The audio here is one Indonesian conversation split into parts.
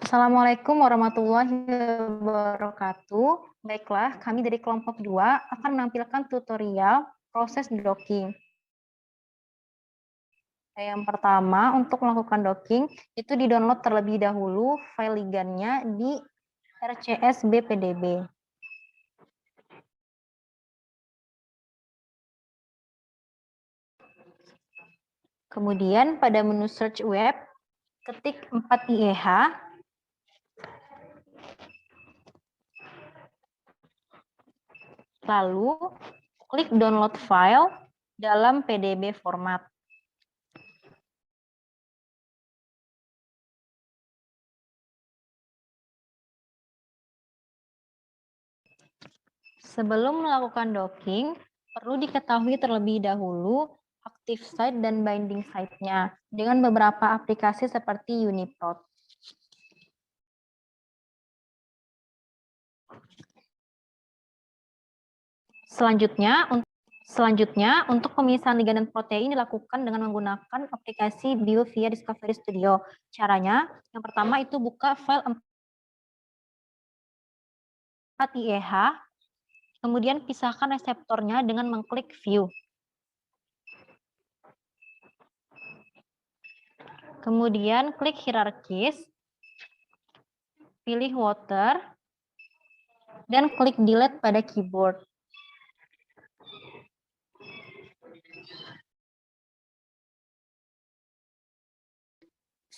Assalamualaikum warahmatullahi wabarakatuh. Baiklah, kami dari kelompok 2 akan menampilkan tutorial proses docking. Yang pertama, untuk melakukan docking, itu di-download terlebih dahulu file ligannya di RCS BPDB. Kemudian pada menu search web, ketik 4IEH, lalu klik download file dalam PDB format. Sebelum melakukan docking, perlu diketahui terlebih dahulu active site dan binding site-nya dengan beberapa aplikasi seperti Uniprot. Selanjutnya, untuk pemisahan ligan dan protein dilakukan dengan menggunakan aplikasi Bio via Discovery Studio. Caranya, yang pertama itu buka file 4IEH, kemudian pisahkan reseptornya dengan mengklik View. Kemudian klik Hierarchies, pilih Water, dan klik Delete pada keyboard.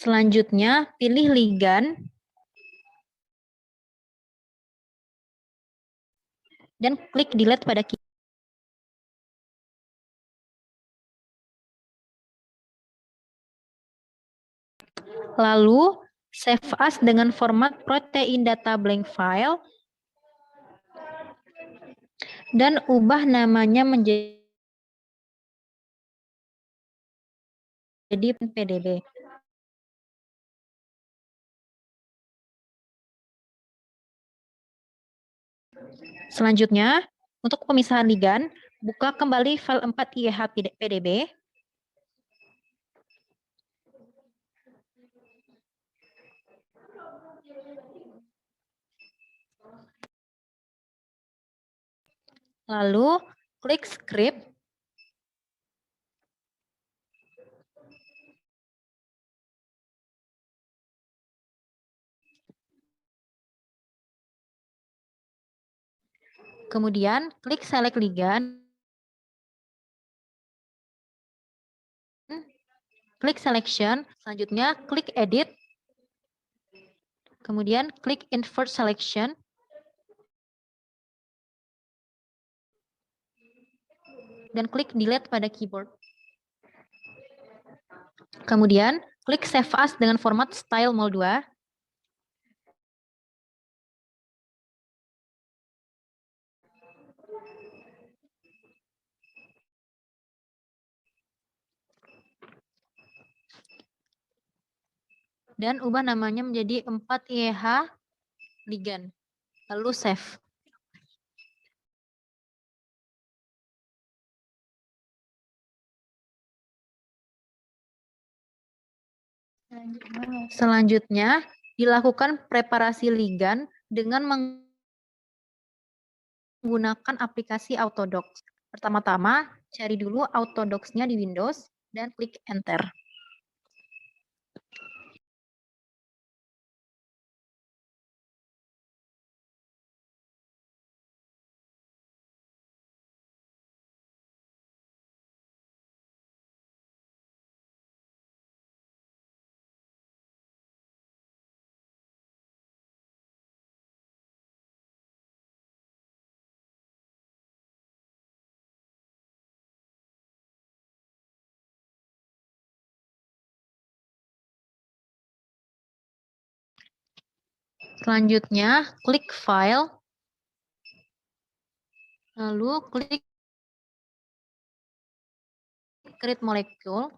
Selanjutnya, pilih ligan dan klik Delete pada keyboard. Lalu, save as dengan format protein data blank file dan ubah namanya menjadi PDB. Selanjutnya, untuk pemisahan ligan, buka kembali file 4IEH PDB. Lalu, klik script. Kemudian, klik select ligan. Klik selection, selanjutnya klik edit. Kemudian klik invert selection. Dan klik delete pada keyboard. Kemudian, klik Save As dengan format Style Mol2. Dan ubah namanya menjadi 4IEH Ligan. Lalu save. Selanjutnya, dilakukan preparasi ligan dengan menggunakan aplikasi Autodocs. Pertama-tama, cari dulu Autodocs-nya di Windows dan klik Enter. Selanjutnya, klik File, lalu klik Create Molecule,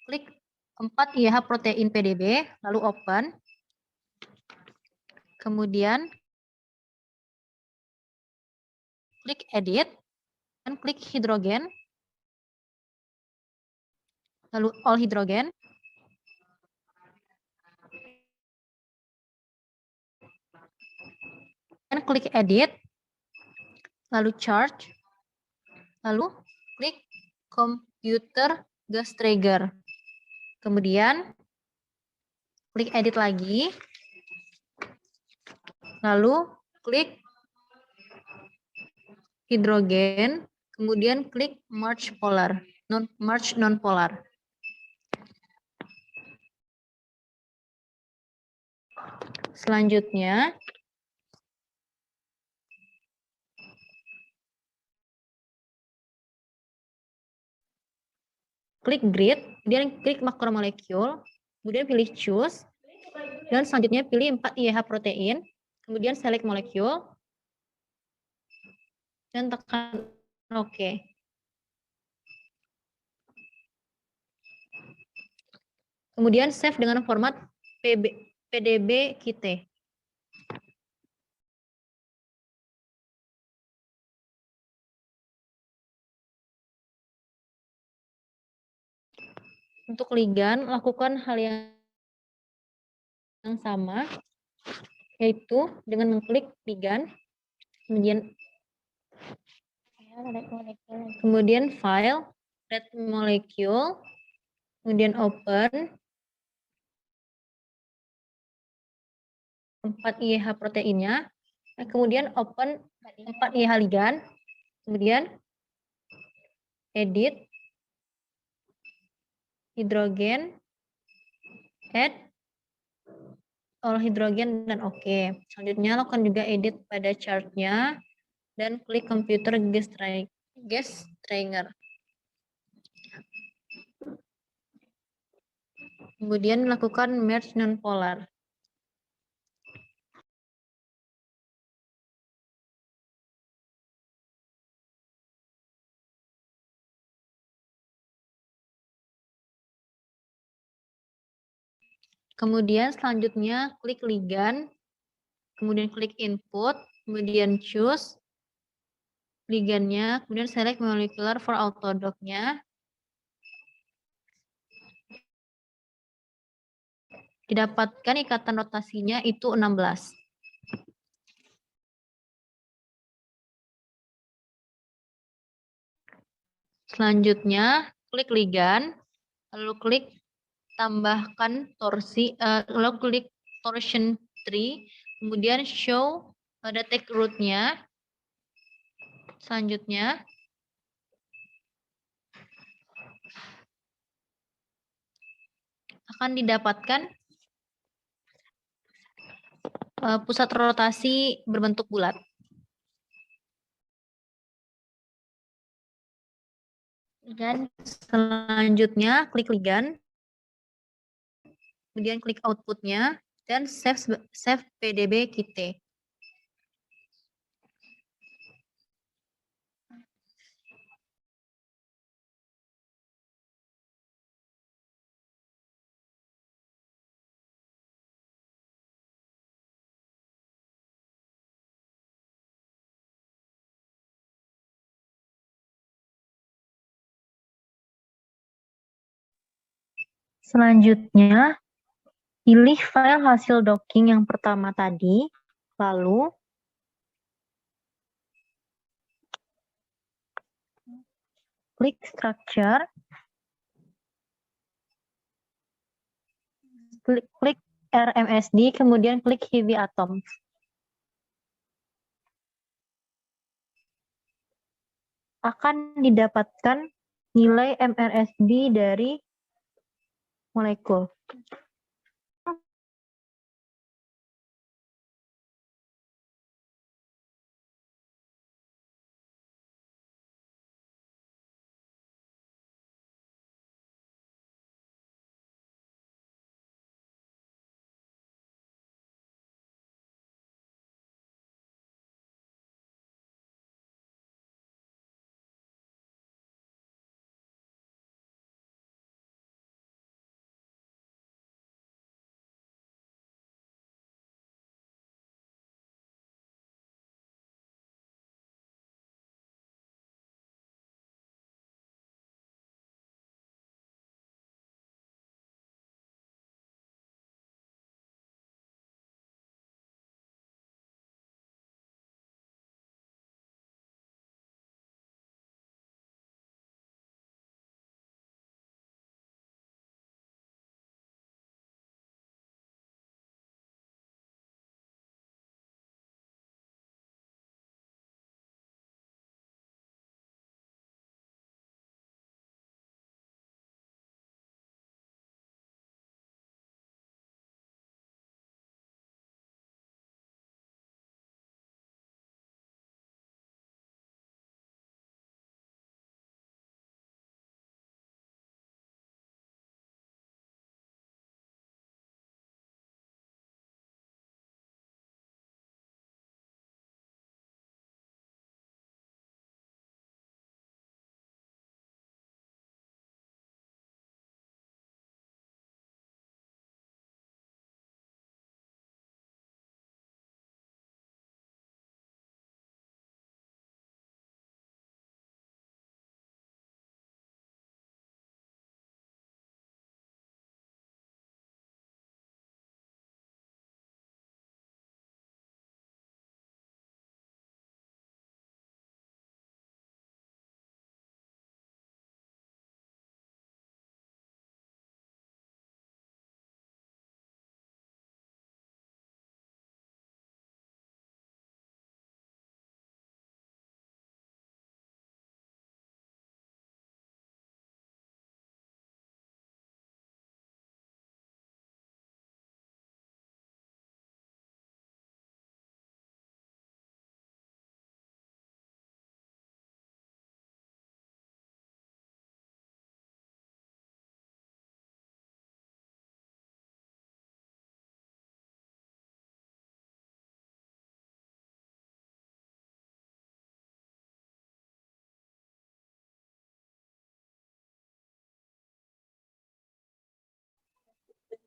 klik 4IEH protein PDB, lalu Open, kemudian klik Edit, dan klik Hidrogen, lalu all hydrogen, dan klik edit, lalu charge, lalu klik computer gas trigger. Kemudian klik edit lagi, lalu klik hidrogen, kemudian klik merge non-polar. Selanjutnya, klik grid, kemudian klik makromolekul, kemudian pilih choose, dan selanjutnya pilih 4 IH protein, kemudian select molekul, dan tekan OK. Kemudian save dengan format PDB Kite. Untuk ligand, lakukan hal yang sama, yaitu dengan mengklik ligand, kemudian file, red molecule, kemudian open, 4 IH proteinnya, kemudian open 4 IH ligand, kemudian edit, hidrogen, add, all hidrogen, dan oke. Selanjutnya lakukan juga edit pada chartnya dan klik computer gas trigger. Kemudian lakukan merge non-polar. Kemudian selanjutnya klik ligand, kemudian klik input, kemudian choose ligandnya, kemudian select molecular for autodock-nya. Didapatkan ikatan rotasinya itu 16. Selanjutnya klik ligand, lalu klik tambahkan torsi, lalu klik torsion tree, kemudian show detect root-nya. Selanjutnya akan didapatkan pusat rotasi berbentuk bulat. Dan selanjutnya klik ligand, kemudian klik output-nya, dan save PDB Kite. Selanjutnya, pilih file hasil docking yang pertama tadi, lalu klik structure, klik RMSD, kemudian klik heavy atom. Akan didapatkan nilai MRSD dari molekul.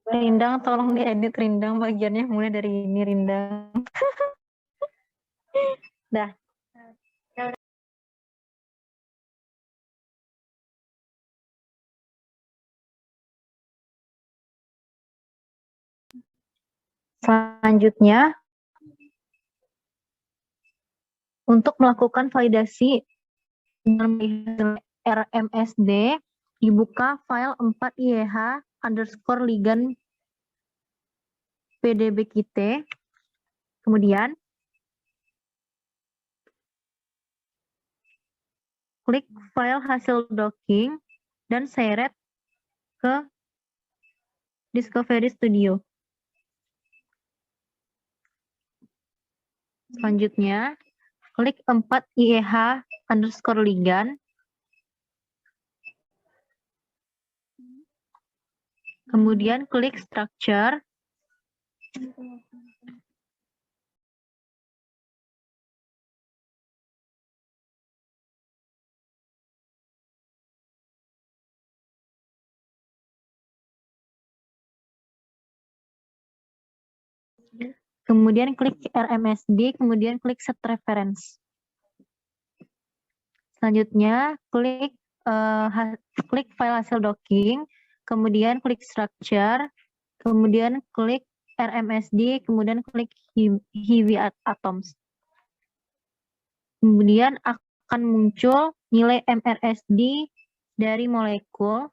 Rindang, tolong diedit Rindang bagiannya mulai dari ini Rindang. Dah. Selanjutnya, untuk melakukan validasi dengan RMSD, dibuka file 4IEH underscore ligan PDBQT, kemudian klik file hasil docking dan seret ke Discovery Studio. Selanjutnya, klik 4IEH underscore ligan, kemudian klik structure, kemudian klik RMSD, kemudian klik set reference. Selanjutnya, klik file hasil docking, kemudian klik structure, kemudian klik RMSD, kemudian klik heavy atoms. Kemudian akan muncul nilai MRSD dari molekul.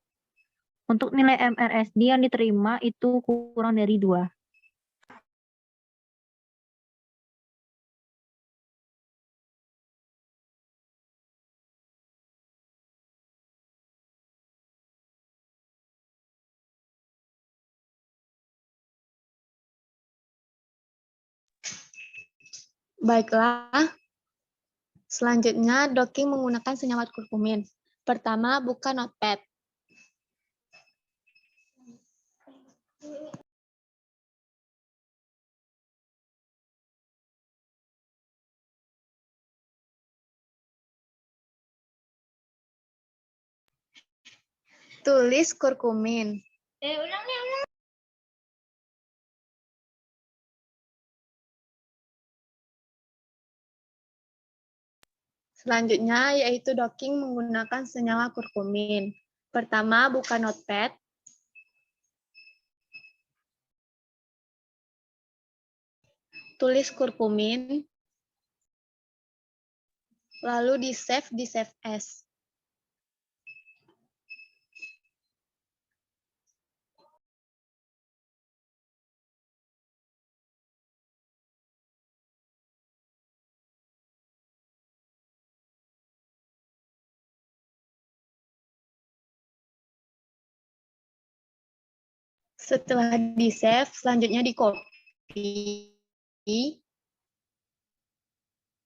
Untuk nilai MRSD yang diterima itu kurang dari 2. Baiklah, selanjutnya docking menggunakan senyawa kurkumin. Pertama, buka Notepad. Tulis kurkumin. Selanjutnya yaitu docking menggunakan senyawa kurkumin. Pertama, buka Notepad. Tulis kurkumin. Lalu di-save as. Setelah di-save, selanjutnya di-copy.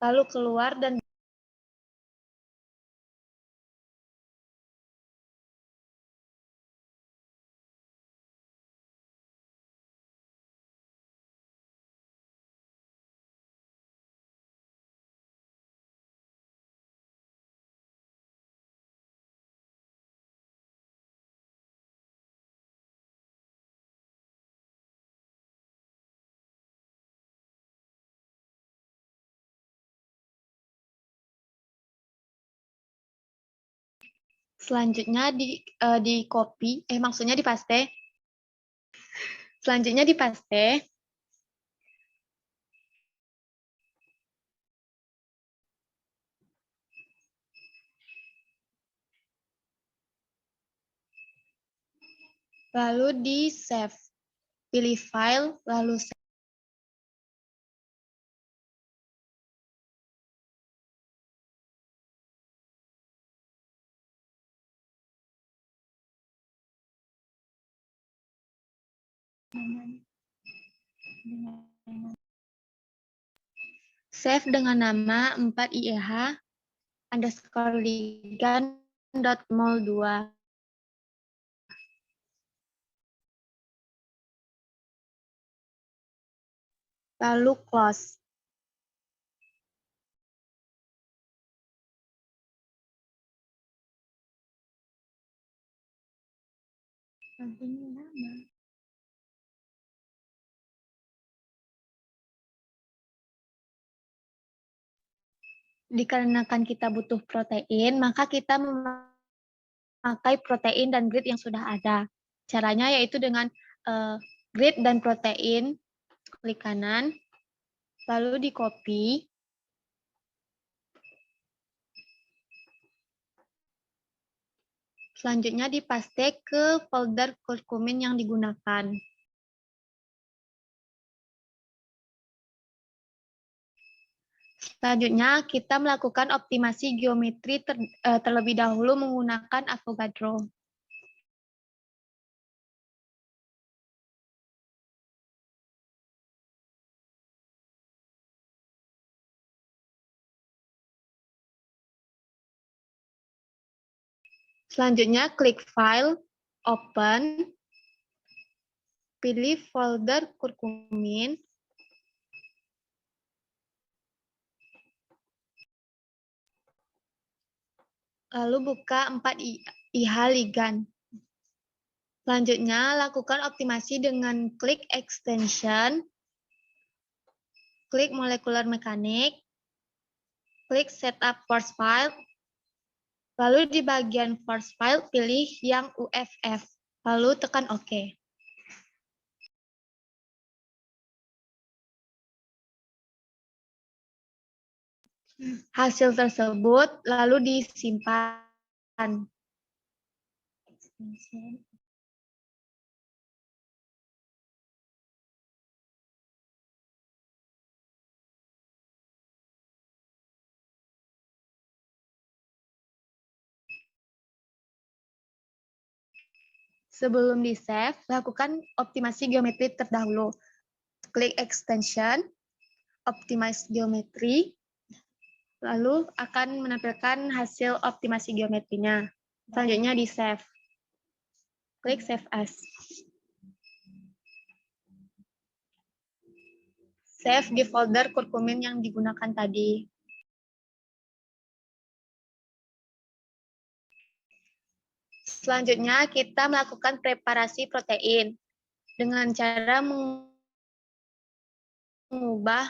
Lalu keluar dan selanjutnya di-copy, maksudnya di-paste. Selanjutnya di-paste. Lalu di-save. Pilih file, lalu save. Save dengan nama 4IEH underscore ligan.mol2. Lalu close. Dikarenakan kita butuh protein, maka kita memakai protein dan grid yang sudah ada. Caranya yaitu dengan grid dan protein, klik kanan, lalu di copy, selanjutnya dipaste ke folder kurkumin yang digunakan. Selanjutnya, kita melakukan optimasi geometri terlebih dahulu menggunakan Avogadro. Selanjutnya, klik File, Open, pilih folder kurkumin, lalu buka 4 IH ligand. Selanjutnya, lakukan optimasi dengan klik Extension, klik Molecular Mechanics, klik Setup Force File, lalu di bagian Force File, pilih yang UFF, lalu tekan OK. Hasil tersebut lalu disimpan. Sebelum di-save, lakukan optimasi geometri terdahulu. Klik Extension, Optimize Geometry, lalu akan menampilkan hasil optimasi geometrinya. Selanjutnya di-save. Klik Save As. Save di folder kurkumin yang digunakan tadi. Selanjutnya, kita melakukan preparasi protein dengan cara mengubah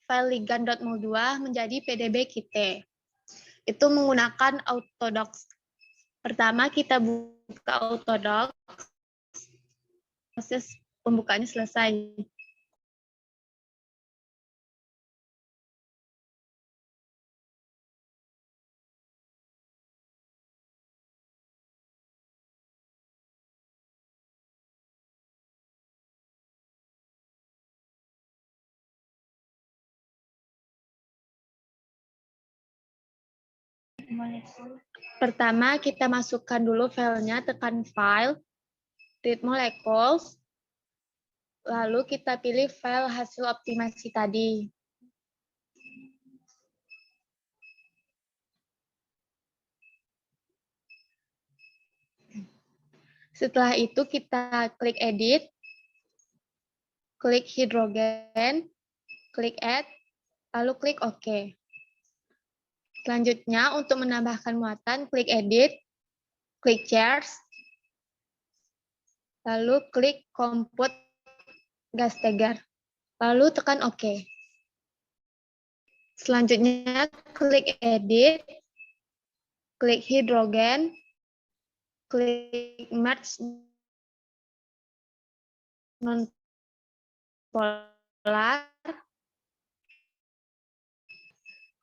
file ligand.mol2 menjadi pdb-kit. Itu menggunakan Autodocs. Pertama, kita buka Autodocs. Proses pembukaannya selesai. Pertama, kita masukkan dulu filenya, tekan File, Read Molecules, lalu kita pilih file hasil optimasi tadi. Setelah itu kita klik Edit, klik hidrogen, klik Add, lalu klik OK. Selanjutnya, untuk menambahkan muatan, klik Edit, klik Chairs, lalu klik Compute Gas Stegar, lalu tekan OK. Selanjutnya, klik Edit, klik hidrogen, klik Merge Non-polar,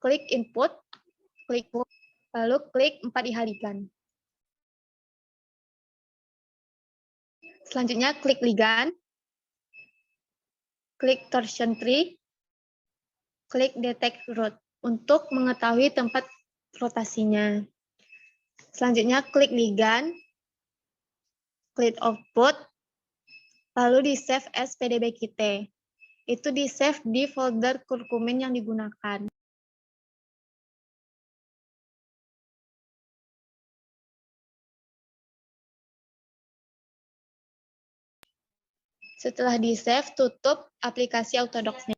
klik Input, klik lalu klik 4 IH ligand. Selanjutnya klik ligand, klik torsion tree, klik detect route untuk mengetahui tempat rotasinya. Selanjutnya klik ligand, klik output, lalu di save as pdb-kit. Itu di save di folder kurkumin yang digunakan. Setelah di-save, tutup aplikasi Autodocs-nya.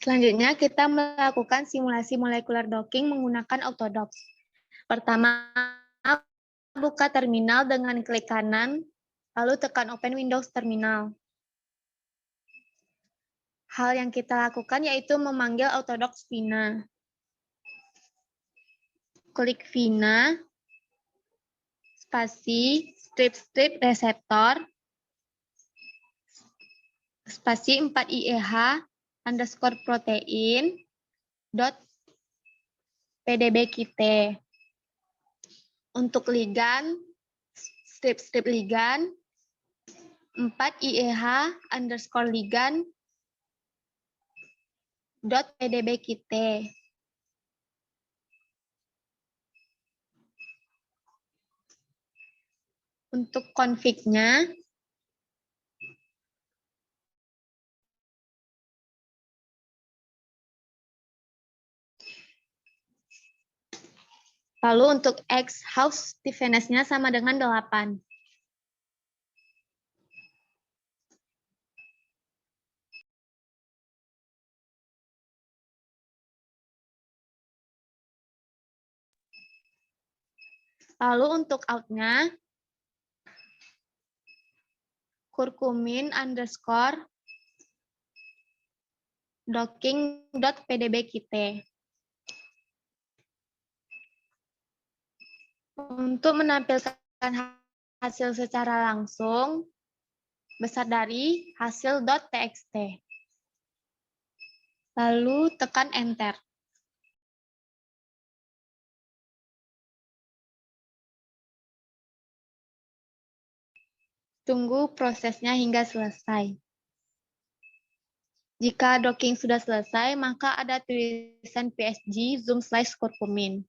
Selanjutnya, kita melakukan simulasi molecular docking menggunakan Autodocs. Pertama, buka terminal dengan klik kanan, lalu tekan Open Windows Terminal. Hal yang kita lakukan yaitu memanggil Autodocs Vina. Klik Vina, spasi, strip reseptor, spasi 4IEH underscore protein dot pdbkit. Untuk ligan, strip ligan 4IEH underscore ligan dot pdbkit. Untuk config-nya, lalu untuk X house stiffness-nya sama dengan 8. Lalu untuk out-nya, curcumin underscore docking.pdbkit. Untuk menampilkan hasil secara langsung, besar dari hasil.txt. Lalu tekan Enter. Tunggu prosesnya hingga selesai. Jika docking sudah selesai, maka ada tulisan PSG zoom slice curcumin.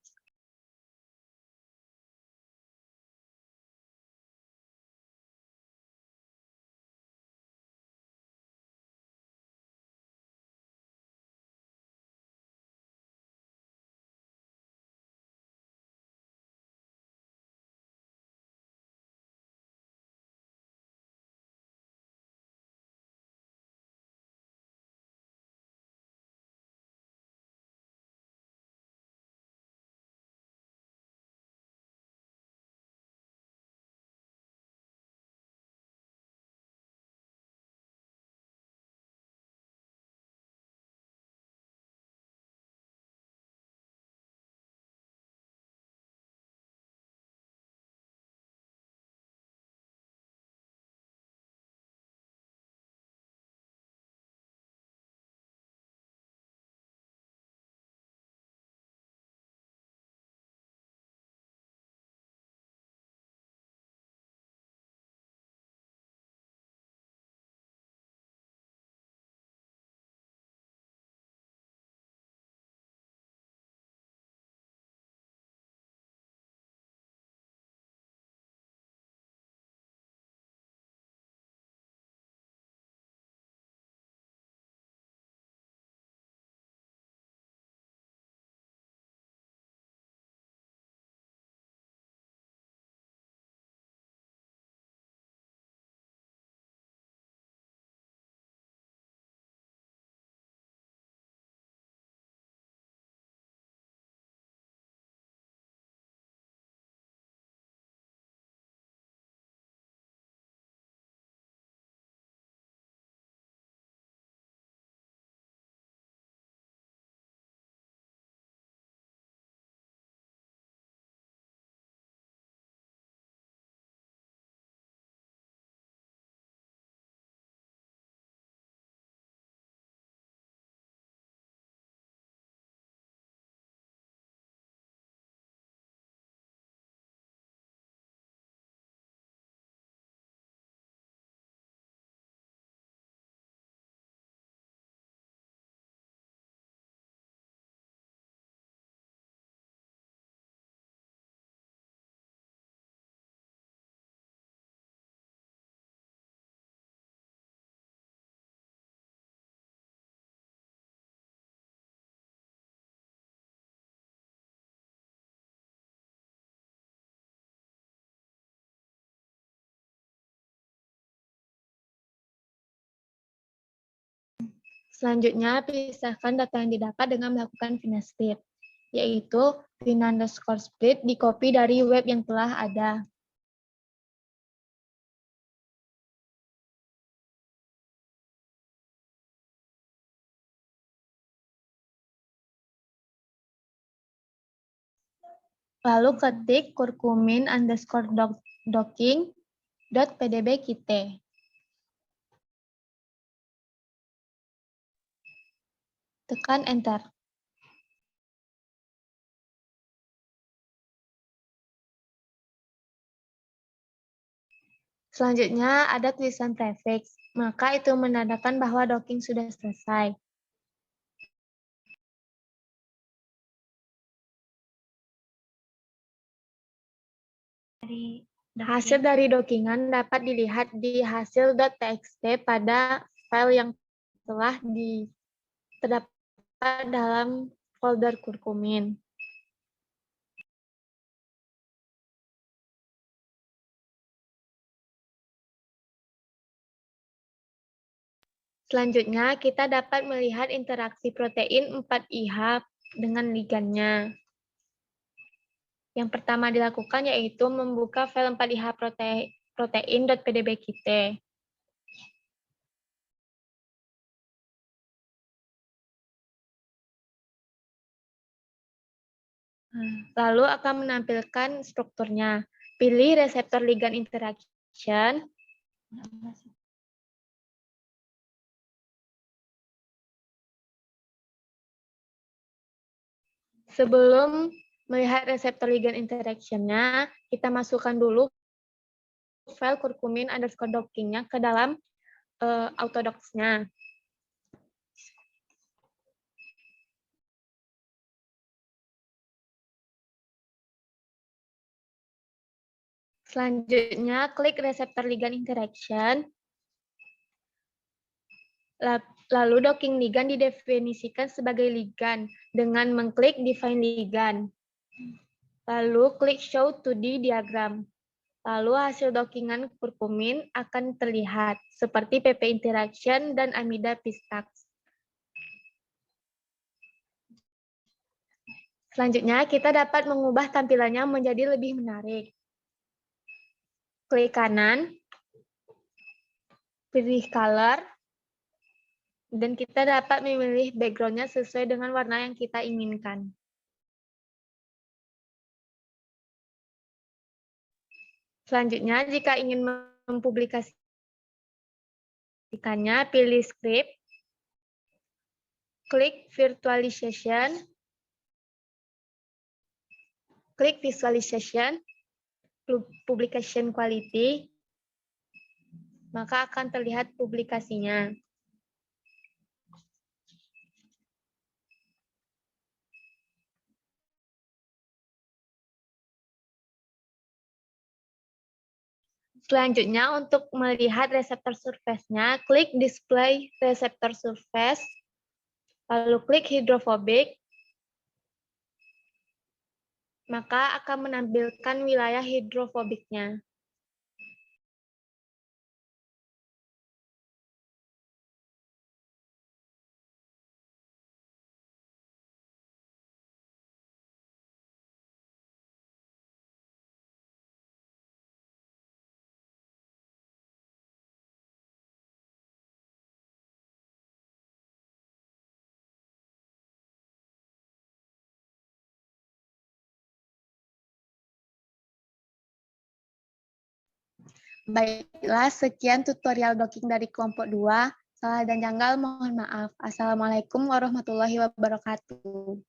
Selanjutnya, pisahkan data yang didapat dengan melakukan Vina split, yaitu Vina underscore split di copy dari web yang telah ada. Lalu ketik curcumin_docking.pdbkite. Tekan Enter. Selanjutnya ada tulisan prefix, maka itu menandakan bahwa docking sudah selesai. Hasil dari dockingan dapat dilihat di hasil.txt pada file yang telah terdapat dalam folder curcumin. Selanjutnya, kita dapat melihat interaksi protein 4IH dengan ligannya. Yang pertama dilakukan yaitu membuka file 4IH protein.pdbkite. Lalu akan menampilkan strukturnya. Pilih reseptor ligand interaction. Sebelum melihat reseptor ligand interaction-nya, kita masukkan dulu file curcumin_docking-nya ke dalam autodocs-nya. Selanjutnya, klik reseptor ligand interaction. Lalu docking ligand didefinisikan sebagai ligand dengan mengklik define ligand. Lalu klik show 2D diagram. Lalu hasil dockingan curcumin akan terlihat seperti PP interaction dan amida pistax. Selanjutnya, kita dapat mengubah tampilannya menjadi lebih menarik. Klik kanan, pilih color, dan kita dapat memilih background-nya sesuai dengan warna yang kita inginkan. Selanjutnya, jika ingin mempublikasikannya, pilih script, klik virtualization, klik visualization, publication quality, maka akan terlihat publikasinya. Selanjutnya, untuk melihat reseptor surface-nya, klik display reseptor surface, lalu klik hidrofobik, maka akan menampilkan wilayah hidrofobiknya. Baiklah, sekian tutorial docking dari kelompok 2. Salah dan janggal mohon maaf. Assalamualaikum warahmatullahi wabarakatuh.